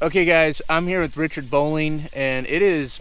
Okay guys, I'm here with Richard Bowling, and it is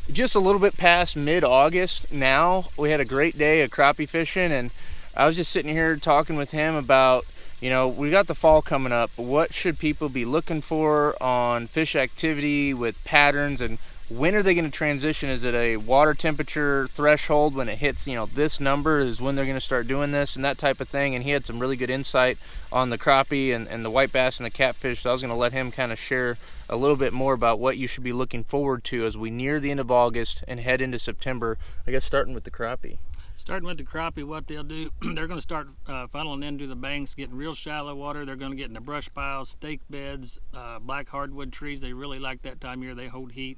just a little bit past mid-August now. We had a great day of crappie fishing, and I was just sitting here talking with him about, we got the fall coming up. What should people be looking for on fish activity with patterns, and when are they going to transition? Is it a water temperature threshold when it hits, this number is when they're going to start doing this and that type of thing? And he had some really good insight on the crappie and the white bass and the catfish. So I was going to let him kind of share a little bit more about what you should be looking forward to as we near the end of August and head into September. I guess starting with the crappie. Starting with the crappie, what they'll do, they're going to start funneling into the banks, getting real shallow water. They're going to get in the brush piles, stake beds, black hardwood trees. They really like that time of year. They hold heat.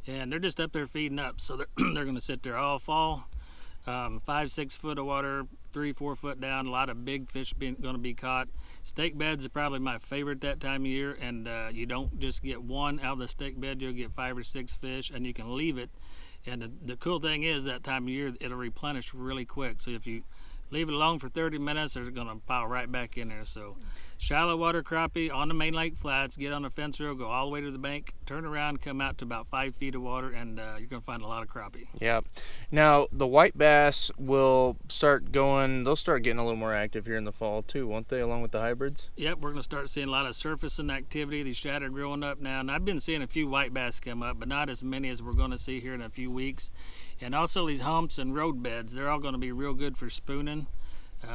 And they're just up there feeding up, so they're going to sit there all fall. 5-6 foot of water, 3-4 foot down. A lot of big fish going to be caught. Stake beds are probably my favorite that time of year, and you don't just get one out of the stake bed. You'll get 5 or 6 fish, and you can leave it. And the cool thing is that time of year it'll replenish really quick. So if you leave it alone for 30 minutes, they're going to pile right back in there. So shallow water crappie on the main lake flats, get on a fence row, go all the way to the bank, turn around, come out to about 5 feet of water, and you're going to find a lot of crappie. Yeah. Now the white bass will start going, they'll start getting a little more active here in the fall too, won't they, along with the hybrids? Yep, we're going to start seeing a lot of surfacing activity. These shad are growing up now, and I've been seeing a few white bass come up, but not as many as we're going to see here in a few weeks. And also these humps and road beds, they're all going to be real good for spooning.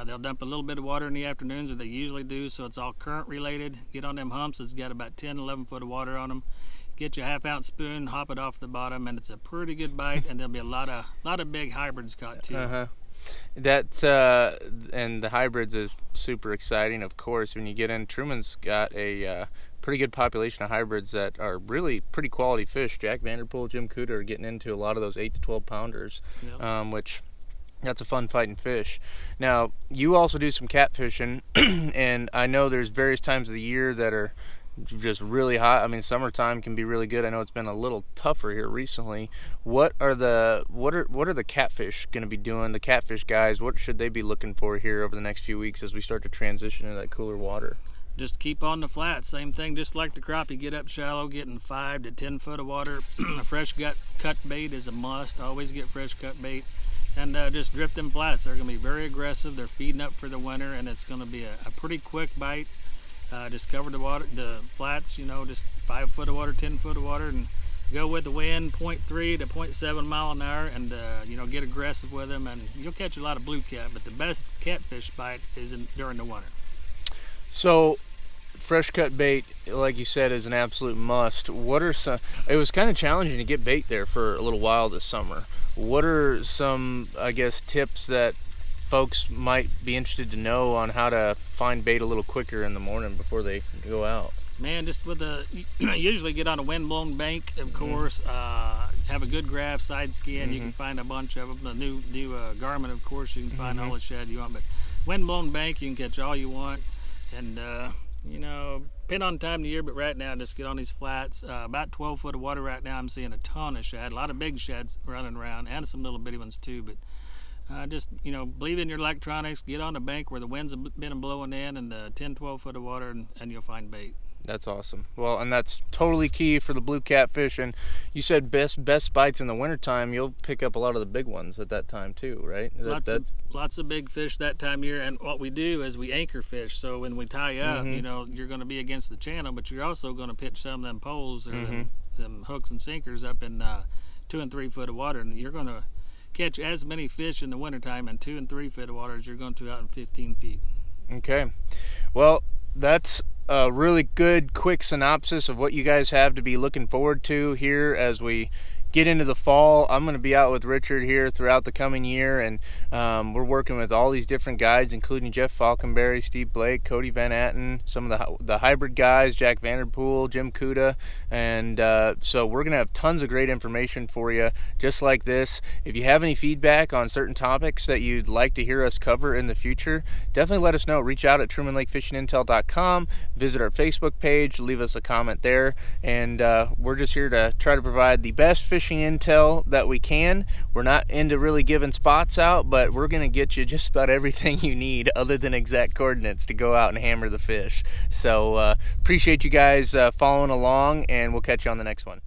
They'll dump a little bit of water in the afternoons, or they usually do, so it's all current related. Get on them humps, it's got about 10-11 foot of water on them. Get your half-ounce spoon, hop it off the bottom, and it's a pretty good bite, and there'll be a lot of big hybrids caught too. And the hybrids is super exciting, of course. When you get in, Truman's got a pretty good population of hybrids that are really pretty quality fish. Jack Vanderpool, Jim Cooter are getting into a lot of those 8 to 12 pounders, yep. Which that's a fun fighting fish. Now, you also do some catfishing, and I know there's various times of the year that are just really hot. I mean, summertime can be really good. I know it's been a little tougher here recently. What are the catfish going to be doing? The catfish guys, what should they be looking for here over the next few weeks as we start to transition into that cooler water? Just keep on the flat, same thing, just like the crappie. Get up shallow, getting 5 to 10 foot of water. A fresh cut bait is a must. Always get fresh cut bait. And just drift them flats. They're going to be very aggressive. They're feeding up for the winter, and it's going to be a pretty quick bite. Just cover the flats, just 5 foot of water, 10 foot of water, and go with the wind, 0.3 to 0.7 mile an hour, and get aggressive with them, and you'll catch a lot of blue cat. But the best catfish bite is during the winter. So, fresh cut bait, like you said, is an absolute must. What are some? It was kind of challenging to get bait there for a little while this summer. What are some, I guess, tips that folks might be interested to know on how to find bait a little quicker in the morning before they go out? Man, just with usually get on a wind-blown bank, of course. Have a good graph, side skin. You can find a bunch of them. The new Garmin, of course, you can find all the shad you want. But wind-blown bank, you can catch all you want. And depend on the time of the year, but right now just get on these flats. About 12 foot of water right now. I'm seeing a ton of shad, a lot of big shads running around, and some little bitty ones too. But just believe in your electronics. Get on the bank where the winds have been blowing in, and 10-12 foot of water, and you'll find bait. That's awesome. Well, and that's totally key for the blue catfish. And you said best bites in the wintertime. You'll pick up a lot of the big ones at that time too, right? Lots of big fish that time of year. And what we do is we anchor fish. So when we tie up, you're going to be against the channel, but you're also going to pitch some of them poles or them hooks and sinkers up in 2 and 3 foot of water, and you're going to catch as many fish in the wintertime in 2 and 3 foot of water as you're going to out in 15 feet. Okay. Well, that's a really good quick synopsis of what you guys have to be looking forward to here as we get into the fall. I'm going to be out with Richard here throughout the coming year, and we're working with all these different guides, including Jeff Falconberry, Steve Blake, Cody Van Atten, some of the hybrid guys, Jack Vanderpool, Jim Cuda, and so we're going to have tons of great information for you just like this. If you have any feedback on certain topics that you'd like to hear us cover in the future, definitely let us know. Reach out at trumanlakefishingintel.com, visit our Facebook page, leave us a comment there, and we're just here to try to provide the best fishing fishing intel that we can. We're not into really giving spots out, but we're gonna get you just about everything you need other than exact coordinates to go out and hammer the fish. So appreciate you guys following along, and we'll catch you on the next one.